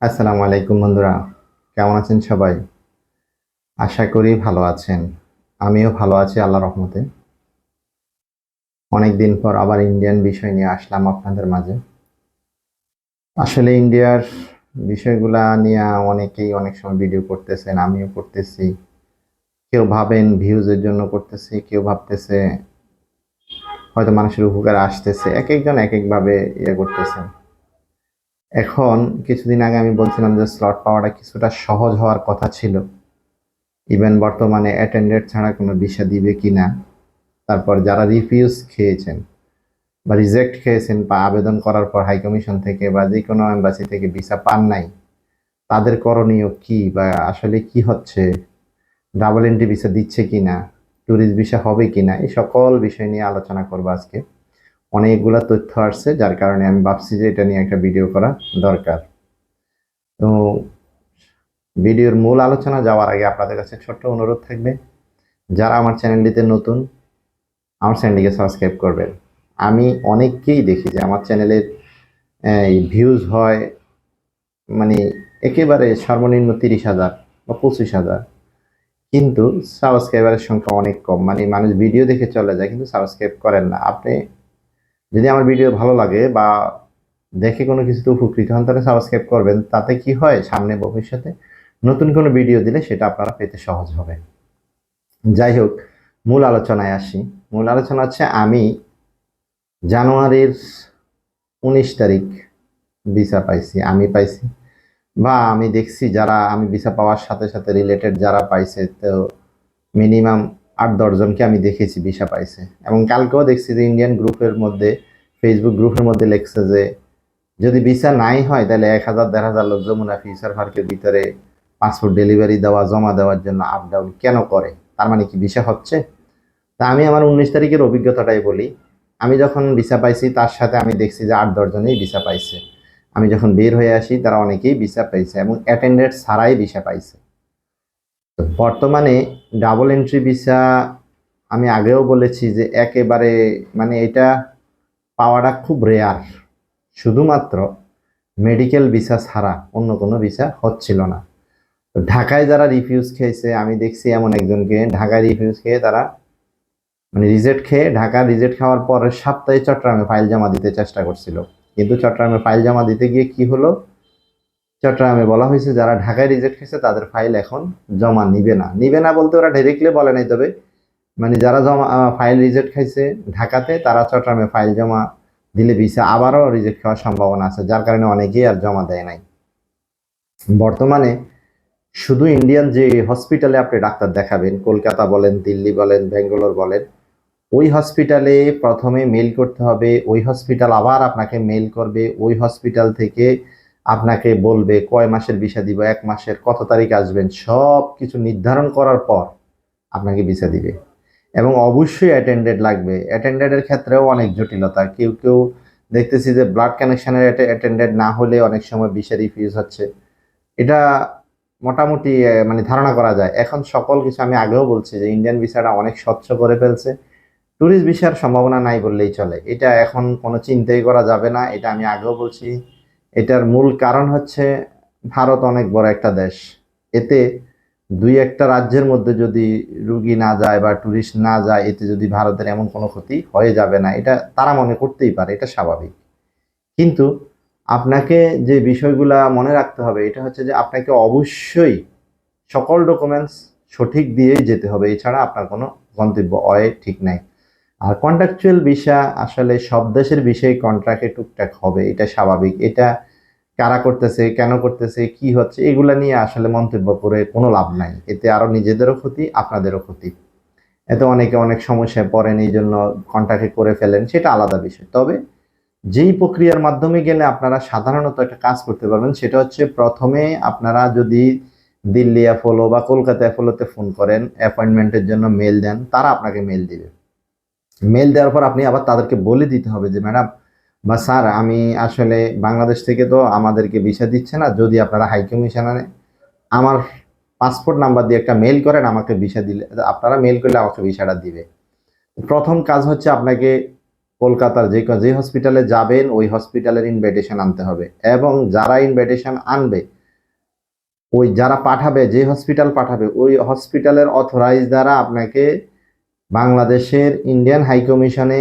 আসসালামু আলাইকুম বন্ধুরা, কেমন আছেন সবাই? আশা করি ভালো আছেন। আমিও ভালো আছি আল্লাহর রহমতে। অনেক দিন পর আবার ইন্ডিয়ান বিষয় নিয়ে আসলাম আপনাদের মাঝে। আসলে ইন্ডিয়ার বিষয়গুলা নিয়ে অনেকেই অনেক সময় ভিডিও করতেছেন, আমিও করতেছি। কেউ ভাবেন ভিউজের জন্য করতেছি, কেউ ভাবতেছে হয়তো মানুষের উপকারে আসতেছে। এক একজন এক একভাবে করতেছেন। এখন কিছুদিন আগে আমি বলছিলাম যে স্লট পাওয়াটা কিছুটা সহজ হওয়ার কথা ছিল। ইভেন বর্তমানে অ্যাটেন্ডেড ছাড়া কোনো ভিসা দিবে কিনা, তারপর যারা রিফিউজ খেয়েছেন বা রিজেক্ট খেয়েছেন বা আবেদন করার পর হাই কমিশন থেকে বা যে কোনো এম্বাসি থেকে ভিসা পান নাই, তাদের করণীয় কি বা আসলে কি হচ্ছে, ডাবল এন্ট্রি ভিসা দিচ্ছে কিনা, ট্যুরিস্ট ভিসা হবে কিনা, এই সকল বিষয় নিয়ে আলোচনা করবো আজকে। অনেকগুলা তথ্য আসছে, যার কারণে আমি ভাবছি যে এটা নিয়ে একটা ভিডিও করা দরকার। তো ভিডিওর মূল আলোচনা যাওয়ার আগে আপনাদের কাছে ছোট্ট অনুরোধ থাকবে, যারা আমার চ্যানেলটিতে নতুন, আমার চ্যানেলটিকে সাবস্ক্রাইব করবেন। আমি অনেককেই দেখি যে আমার চ্যানেলের ভিউজ হয় মানে একেবারে সর্বনিম্ন 30,000 বা 25,000, কিন্তু সাবস্ক্রাইবারের সংখ্যা অনেক কম। মানে মানুষ ভিডিও দেখে চলে যায় কিন্তু সাবস্ক্রাইব করেন না। আপনি যদি আমার ভিডিও ভালো লাগে বা দেখে কোনো কিছুতে উপকৃত হন, তাহলে সাবস্ক্রাইব করবেন। তাতে কি হয়, সামনে ভবিষ্যতে নতুন কোনো ভিডিও দিলে সেটা আপনারা পেতে সহজ হবে। যাই হোক, মূল আলোচনায় আসি। মূল আলোচনা হচ্ছে, আমি জানুয়ারির 19 তারিখ ভিসা পাইছি, আমি পাইছি বা আমি দেখছি যারা আমি ভিসা পাওয়ার সাথে সাথে রিলেটেড যারা পাইছে, তো মিনিমাম 8-10 জনকে আমি দেখেছি ভিসা পাইছে। এবং কালকেও দেখছি যে ইন্ডিয়ান গ্রুপের মধ্যে, ফেসবুক গ্রুপের মধ্যে লেখছে যে যদি ভিসা নাই হয় তাহলে 1,000-1,500 লোক যমুনা ফিউচার পার্কের ভিতরে পাসপোর্ট ডেলিভারি দেওয়া জমা দেওয়ার জন্য আপ ডাউন কেন করে, তার মানে কি ভিসা হচ্ছে? তা আমি আমার 19 তারিখের অভিজ্ঞতাটাই বলি। আমি যখন ভিসা পাইছি তার সাথে আমি দেখছি যে 8-10 জনেই ভিসা পাইছে। আমি যখন বের হয়ে আসি তারা অনেকেই ভিসা পাইছে এবং অ্যাটেন্ডেড ছাড়াই ভিসা পাইছে। তো বর্তমানে ডাবল এন্ট্রি ভিসা, আমি আগেও বলেছি যে একেবারে মানে এটা পাওয়াটা খুব রেয়ার। শুধুমাত্র মেডিকেল ভিসা ছাড়া অন্য কোনো ভিসা হচ্ছিল না। তো ঢাকায় যারা রিফিউজ খেয়েছে, আমি দেখছি এমন একজনকে ঢাকায় রিফিউজ খেয়ে তারা মানে রিজেক্ট খেয়ে, ঢাকা রিজেক্ট খাওয়ার পরের সপ্তাহে চট্টগ্রামে ফাইল জমা দিতে চেষ্টা করছিল। কিন্তু চট্টগ্রামে ফাইল জমা দিতে গিয়ে কি হলো, চট্টগ্রামে বলা হয়েছে যারা ঢাকায় রিজেক্ট খেয়েছে তাদের ফাইল এখন জমা নিবে না। নিবে না বলতে ওরা ডাইরেক্টলি বলে নাই, তবে মানে যারা জমা ফাইল রিজেক্ট খাইছে ঢাকাতে, তারা চট্টগ্রামে ফাইল জমা দিলে ভিসা আবারও রিজেক্ট খাওয়ার সম্ভাবনা আছে, যার কারণে অনেকেই আর জমা দেয় নাই। বর্তমানে শুধু ইন্ডিয়ান যে হসপিটালে আপনি ডাক্তার দেখাবেন, কলকাতা বলেন, দিল্লি বলেন, ব্যাঙ্গালোর বলেন, ওই হসপিটালে প্রথমে মেল করতে হবে, ওই হসপিটাল আবার আপনাকে মেল করবে, ওই হসপিটাল থেকে আপনাকে বলবে কয় মাসের ভিসা দিব, 1 মাসের, কত তারিখ আসবেন, সব কিছু নির্ধারণ করার পর আপনাকে ভিসা দিবে। এবং অবশ্যই অ্যাটেন্ডেড লাগবে। অ্যাটেন্ডেডের ক্ষেত্রেও অনেক জটিলতা। কেউ কেউ দেখতেছি যে ব্লাড কানেকশনের অ্যাটেন্ডেড না হলে অনেক সময় ভিসা রিফিউজ হচ্ছে। এটা মোটামুটি মানে ধারণা করা যায়। এখন সকল কিছু আমি আগেও বলছি যে ইন্ডিয়ান ভিসাটা অনেক স্বচ্ছ করে ফেলছে। ট্যুরিস্ট ভিসার সম্ভাবনা নাই বললেই চলে। এটা এখন কোনো চিন্তাই করা যাবে না। এটা আমি আগেও বলছি। এটার মূল কারণ হচ্ছে, ভারত অনেক বড় একটা দেশ। এতে 2-1টা রাজ্যের মধ্যে যদি রুগী না যায় বা ট্যুরিস্ট না যায়, এতে যদি ভারতের এমন কোনো ক্ষতি হয়ে যাবে না। এটা তারা মনে করতেই পারে, এটা স্বাভাবিক। কিন্তু আপনাকে যে বিষয়গুলা মনে রাখতে হবে, এটা হচ্ছে যে আপনাকে অবশ্যই সকল ডকুমেন্টস সঠিক দিয়েই যেতে হবে। এছাড়া আপনার কোনো গন্তব্য ঠিক নাই। আর কন্ট্রাকচুয়াল ভিসা আসলে সব দেশের বিষয়ে কন্ট্রাক্টে টুকটাক হবে, এটা স্বাভাবিক। এটা কারা করতেছে, কেন করতেছে, কি হচ্ছে, এগুলা নিয়ে আসলে মন্তব্য করে কোনো লাভ নাই। এতে আরো নিজেদেরও ক্ষতি, আপনাদেরও ক্ষতি। এতে অনেকে অনেক সমস্যায় পড়েন, এই জন্য কন্ট্রাক্টে করে ফেলেন, সেটা আলাদা বিষয়। তবে যেই প্রক্রিয়ার মাধ্যমে গেলে আপনারা সাধারণত একটা কাজ করতে পারবেন, সেটা হচ্ছে প্রথমে আপনারা যদি দিল্লি অ্যাপোলো বা কলকাতা অ্যাপোলোতে ফোন করেন, অ্যাপয়েন্টমেন্টের জন্য মেল দেন, তারা আপনাকে মেল দিবে। মেল দেওয়ার পর আপনি আবার তাদেরকে বলে দিতে হবে যে ম্যাডাম বা স্যার, আমি আসলে বাংলাদেশ থেকে তো আমাদেরকে ভিসা দিচ্ছে না, যদি আপনারা হাই কমিশনারে আমার পাসপোর্ট নাম্বার দিয়ে একটা মেল করেন, আমাকে ভিসা দিলে, আপনারা মেল করলে আমাকে ভিসাটা দিবে। প্রথম কাজ হচ্ছে আপনাকে কলকাতার যে হসপিটালে যাবেন ওই হসপিটালের ইনভাইটেশন আনতে হবে, এবং যারা ইনভাইটেশন আনবে ওই যারা পাঠাবে, যে হসপিটাল পাঠাবে ওই হসপিটালের অথরাইজ দ্বারা আপনাকে বাংলাদেশের ইন্ডিয়ান হাই কমিশনে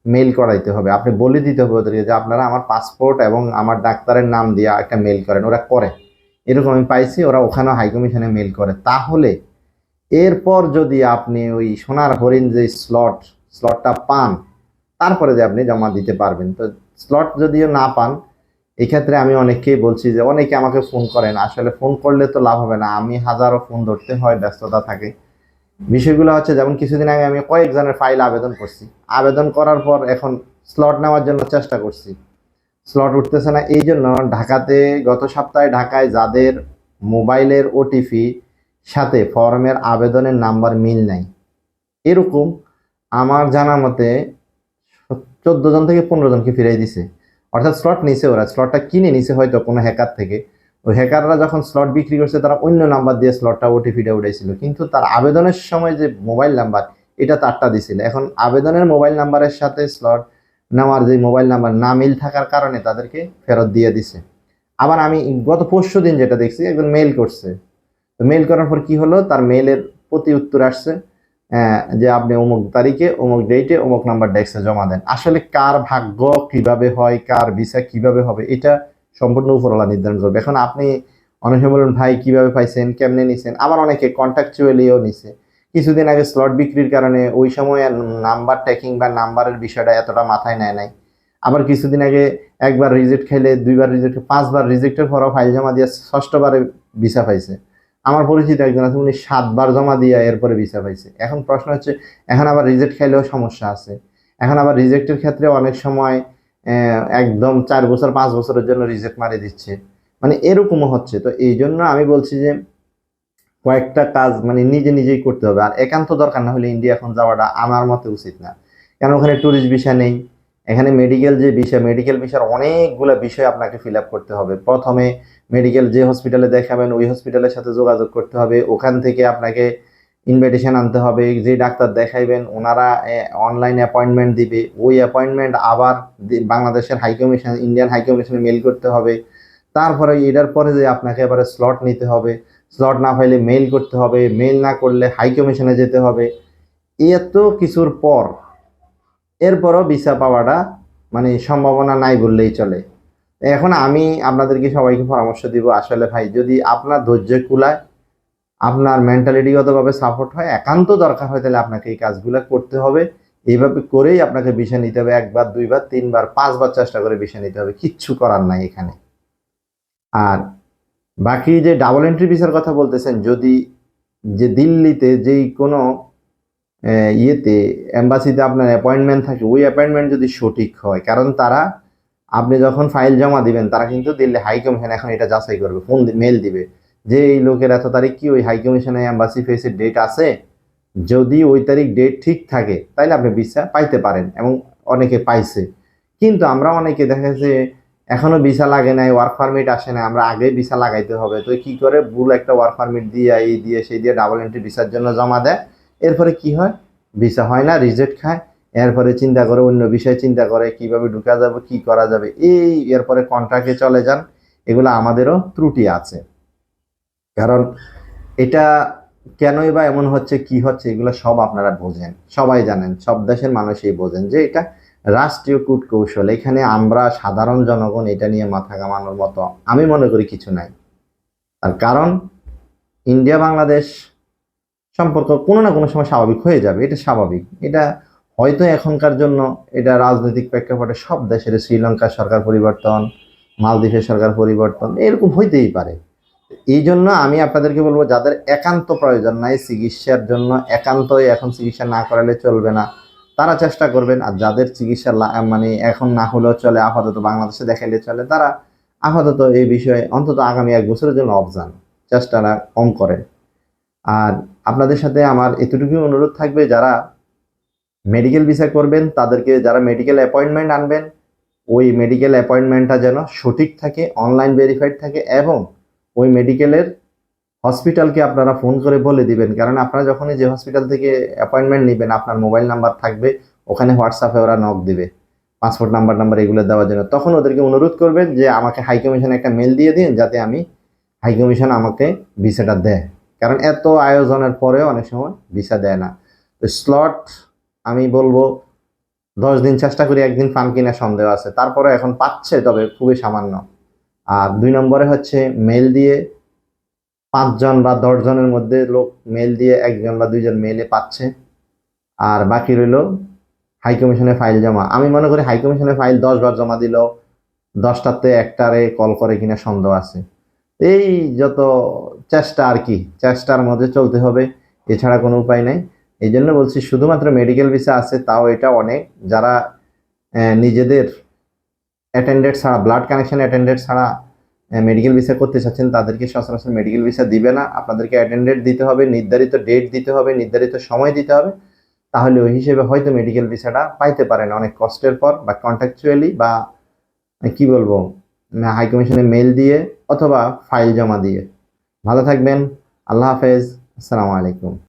মেইল করাইতে হবে। আপনি বলে দিতে হবে ওদেরকে যে আপনারা আমার পাসপোর্ট এবং আমার ডাক্তারের নাম দিয়ে একটা মেইল করেন, ওরা করে। এরকম আমি পাইছি, ওরা ওখানে হাই কমিশনে মেইল করে। তাহলে এরপর যদি আপনি ওই সোনার হরিণ যে স্লটটা পান, তারপরে যে আপনি জমা দিতে পারবেন। তো স্লট যদিও না পান, এক্ষেত্রে আমি অনেককেই বলছি যে অনেকে আমাকে ফোন করেন, আসলে ফোন করলে তো লাভ হবে না, আমি হাজারো ফোন ধরতে হয়, ব্যস্ততা থাকে। বিষয়গুলো হচ্ছে যেমন কিছুদিন আগে আমি কয়েকজনের ফাইল আবেদন করছি, আবেদন করার পর এখন স্লট নেওয়ার জন্য চেষ্টা করছি, স্লট উঠতেছে না। এই জন্য ঢাকাতে গত সপ্তাহে ঢাকায় যাদের মোবাইলের ওটিপি সাথে ফর্মের আবেদনের নাম্বার মিল নাই, এরকম আমার জানা মতে 14 জন থেকে 15 জনকে ফিরাই দিছে। অর্থাৎ স্লট নিছে, ওরা স্লটটা কিনে নিছে হয়তো কোনো হ্যাকার থেকে। ওই হ্যাকাররা যখন স্লট বিক্রি করছে তারা অন্য নাম্বার দিয়ে স্লটটা ওটিপিটা উঠাইছিল, কিন্তু তার আবেদনের সময় যে মোবাইল নাম্বার এটা তারটা দিছিল। এখন আবেদনের মোবাইল নাম্বারের সাথে স্লট নেওয়ার যে মোবাইল নাম্বার না মিল থাকার কারণে তাদেরকে ফেরত দিয়ে দিছে। আবার আমি গত পরশু দিন যেটা দেখছি, একজন মেইল করছে, তো মেইল করার পর কি হলো, তার মেইলের প্রতি উত্তর আসছে যে আপনি অমুক তারিখে অমুক ডেটে অমুক নাম্বার ডেস্কে জমা দেন। আসলে কার ভাগ্য কিভাবে হয়, কার ভিসা কিভাবে হবে, এটা সম্পূর্ণ উপরওয়ালা নির্ধারণ করবে। এখন আপনি অনেকে বলুন ভাই কিভাবে পাইছেন, কেমনে নিছেন, আবার অনেকে কন্ট্রাকচুয়ালিও নিছে। কিছুদিন আগে স্লট বিক্রির কারণে ওই সময় নাম্বার ট্যাকিং বা নাম্বারের বিষয়টা এতটা মাথায় নেয় নাই। আবার কিছুদিন আগে একবার রিজেক্ট খাইলে, দুইবার রিজেক্ট, 5বার রিজেক্টের পরও ফাইল জমা দিয়ে 6ষ্ঠবারে ভিসা পাইছে। আমার পরিচিত একজন আছে, উনি 7বার জমা দিয়ে এরপরে ভিসা পাইছে। এখন প্রশ্ন হচ্ছে, এখন আবার রিজেক্ট খাইলেও সমস্যা আছে। এখন আবার রিজেক্টের ক্ষেত্রে অনেক সময় একদম 4 বছর 5 বছরের জন্য রিজেক্ট মারি দিচ্ছে, মানে এরকমও হচ্ছে। তো এই জন্য আমি বলছি যে কয়েকটা কাজ মানে নিজে নিজেই করতে হবে, আর একান্ত দরকার না হলে ইন্ডিয়া এখন যাওয়াটা আমার মতে উচিত না। কারণ ওখানে ট্যুরিস্ট ভিসা নেই। এখানে মেডিকেল যে বিষয়, মেডিকেল ভিসার অনেকগুলো বিষয় আপনাকে ফিল আপ করতে হবে। প্রথমে মেডিকেল যে হসপিটালে দেখাবেন ওই হসপিটালের সাথে যোগাযোগ করতে হবে, ওখান থেকে আপনাকে ইনভাইটেশন আনতে হবে। যে ডাক্তার দেখাইবেন ওনারা অনলাইন অ্যাপয়েন্টমেন্ট দিবে, ওই অ্যাপয়েন্টমেন্ট আবার বাংলাদেশের হাই কমিশন, ইন্ডিয়ান হাই কমিশনে মেল করতে হবে। তারপরে এটার পরে যে আপনাকে এবারে স্লট নিতে হবে, স্লট না পাইলে মেইল করতে হবে, মেইল না করলে হাই কমিশনে যেতে হবে। এত কিছুর পর এরপরও ভিসা পাওয়াটা মানে সম্ভাবনা নাই বললেই চলে। এখন আমি আপনাদেরকে সবাইকে পরামর্শ দিব, আসলে ভাই যদি আপনার ধৈর্য কুলায়, আপনার মেন্টালিটিগতভাবে সাপোর্ট হয়, একান্ত দরকার হয়, তাহলে আপনাকে এই কাজগুলো করতে হবে। এইভাবে করেই আপনাকে ভিসা নিতে হবে, 1বার 2বার 3বার 5বার চেষ্টা করে ভিসা নিতে হবে, কিচ্ছু করার নাই এখানে। আর বাকি যে ডাবল এন্ট্রি ভিসার কথা বলতেছেন, যদি যে দিল্লিতে যেই কোনো ইয়েতে এম্বাসিতে আপনার অ্যাপয়েন্টমেন্ট থাকে, ওই অ্যাপয়েন্টমেন্ট যদি সঠিক হয়, কারণ তারা আপনি যখন ফাইল জমা দিবেন তারা কিন্তু দিল্লি হাই কমিশন এখন এটা যাচাই করবে, ফোন মেল দিবে যে এই লোকের এত তারিখ কি ওই হাই কমিশনে এম্বাসি ফেসের ডেট আছে। যদি ওই তারিখ ডেট ঠিক থাকে তাইলে আপনি ভিসা পাইতে পারেন, এবং অনেকে পাইছে। কিন্তু আমরা অনেকে দেখা যাচ্ছে এখনো ভিসা লাগে নাই, ওয়ার্ক পারমিট আসে না, আমরা আগে ভিসা লাগাইতে হবে। তো কি করে ভুল একটা ওয়ার্ক পারমিট দিয়ে এই দিয়ে সেই দিয়ে ডাবল এন্ট্রি ভিসার জন্য জমা দেয়। এরপরে কি হয়, ভিসা হয় না, রিজেক্ট খায়। এরপরে চিন্তা করে, অন্য বিষয়ে চিন্তা করে কিভাবে ঢুকা যাবে, কি করা যাবে, এরপরে কন্ট্রাক্টে চলে যান। এগুলো আমাদেরও ত্রুটি আছে। কারণ এটা কেনই বা এমন হচ্ছে, কি হচ্ছে, এগুলো সব আপনারা বোঝেন, সবাই জানেন, সব দেশের মানুষই বোঝেন যে এটা রাষ্ট্রীয় কূটকৌশল। এখানে আমরা সাধারণ জনগণ এটা নিয়ে মাথা ঘামানোর মতো আমি মনে করি কিছু নাই। তার কারণ ইন্ডিয়া বাংলাদেশ সম্পর্ক কোনো না কোনো সময় স্বাভাবিক হয়ে যাবে, এটা স্বাভাবিক। এটা হয়তো এখনকার জন্য এটা রাজনৈতিক প্রেক্ষাপটে সব দেশের, শ্রীলঙ্কার সরকার পরিবর্তন, মালদ্বীপের সরকার পরিবর্তন, এরকম হইতেই পারে। এই জন্য আমি আপনাদেরকে বলবো, যাদের একান্ত প্রয়োজন নাই চিকিৎসার জন্য, একান্তই এখন চিকিৎসা না করালে চলবে না, তারা চেষ্টা করবেন। আর যাদের চিকিৎসা মানে এখন না হলেও চলে, আপাতত বাংলাদেশে দেখাইলে চলে, তারা আপাতত এই বিষয়ে অন্তত আগামী 1 বছরের জন্য অফ যান, চেষ্টাটা কম করেন। আর আপনাদের সাথে আমার এতটুকুই অনুরোধ থাকবে, যারা মেডিকেল ভিসা করবেন তাদেরকে, যারা মেডিকেল অ্যাপয়েন্টমেন্ট আনবেন, ওই মেডিকেল অ্যাপয়েন্টমেন্টটা যেন সঠিক থাকে, অনলাইন ভেরিফাইড থাকে, এবং ওই মেডিকেলের হসপিটালকে আপনারা ফোন করে বলে দিবেন। কারণ আপনারা যখনই যে হসপিটাল থেকে অ্যাপয়েন্টমেন্ট নেবেন আপনার মোবাইল নাম্বার থাকবে, ওখানে হোয়াটসঅ্যাপে ওরা নক দিবে। পাসপোর্ট নাম্বার এগুলো দেওয়ার জন্য, তখন ওদেরকে অনুরোধ করবেন যে আমাকে হাই কমিশনে একটা মেল দিয়ে দিন, যাতে আমি হাই কমিশন আমাকে ভিসাটা দেয়। কারণ এত আয়োজনের পরেও অনেক সময় ভিসা দেয় না। তো স্লট আমি বলবো 10 দিন চেষ্টা করি, একদিন পান কিনা সন্দেহ আছে, তারপরে এখন পাচ্ছে, তবে খুবই সামান্য। আর 2 নম্বরে হচ্ছে মেল দিয়ে 5 জন বা 10 জনের মধ্যে লোক মেল দিয়ে 1 জন বা 2 জন মেলে পাচ্ছে, আর বাকি রইল হাই কমিশনে ফাইল জমা। আমি মনে করি হাই কমিশনে ফাইল 10 বার জমা দিল, 10টাতে একটারে কল করে কিনা সন্দেহ আছে। এই যত চেষ্টা আর কি, চেষ্টার মধ্যে চলতে হবে, এছাড়া কোনো উপায় নাই। এই জন্য বলছি, শুধুমাত্র মেডিকেল ভিসা আছে, তাও এটা অনেক। যারা নিজেদের অ্যাটেন্ডেড ছাড়া, ব্লাড কানেকশন অ্যাটেন্ডেড ছাড়া মেডিকেল ভিসা করতে চাচ্ছেন, তাদেরকে সচরাচর মেডিকেল ভিসা দিবে না। আপনাদেরকে অ্যাটেন্ডেড দিতে হবে, নির্ধারিত ডেট দিতে হবে, নির্ধারিত সময় দিতে হবে, তাহলে ওই হিসেবে হয়তো মেডিকেল ভিসাটা পাইতে পারেন অনেক কষ্টের পর, বা কন্ট্রাকচুয়ালি, বা কি বলবো, হাই কমিশনে মেল দিয়ে অথবা ফাইল জমা দিয়ে। ভালো থাকবেন। আল্লাহ হাফেজ। আসসালামু আলাইকুম।